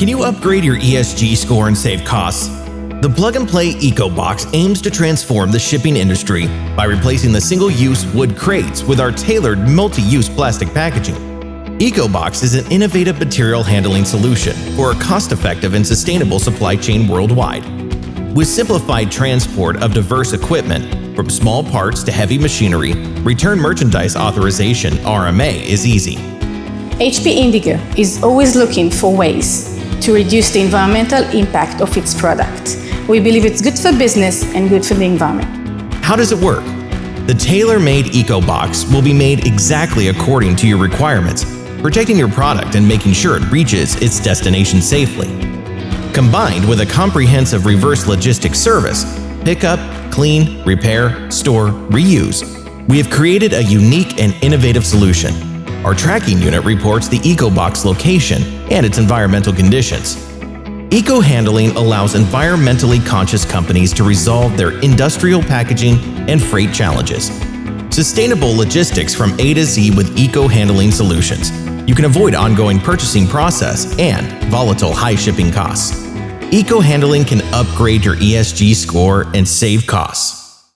Can you upgrade your ESG score and save costs? The plug-and-play EcoBox aims to transform the shipping industry by replacing the single-use wood crates with our tailored multi-use plastic packaging. EcoBox is an innovative material handling solution for a cost-effective and sustainable supply chain worldwide. With simplified transport of diverse equipment, from small parts to heavy machinery, return merchandise authorization (RMA) is easy. HP Indigo is always looking for ways to reduce the environmental impact of its product. We believe it's good for business and good for the environment. How does it work? The tailor-made EcoBox will be made exactly according to your requirements, protecting your product and making sure it reaches its destination safely. Combined with a comprehensive reverse logistics service, pickup, clean, repair, store, reuse, we have created a unique and innovative solution. Our tracking unit reports the EcoBox location and its environmental conditions. EcoHandling allows environmentally conscious companies to resolve their industrial packaging and freight challenges. Sustainable logistics from A to Z with EcoHandling solutions. You can avoid ongoing purchasing process and volatile high shipping costs. EcoHandling can upgrade your ESG score and save costs.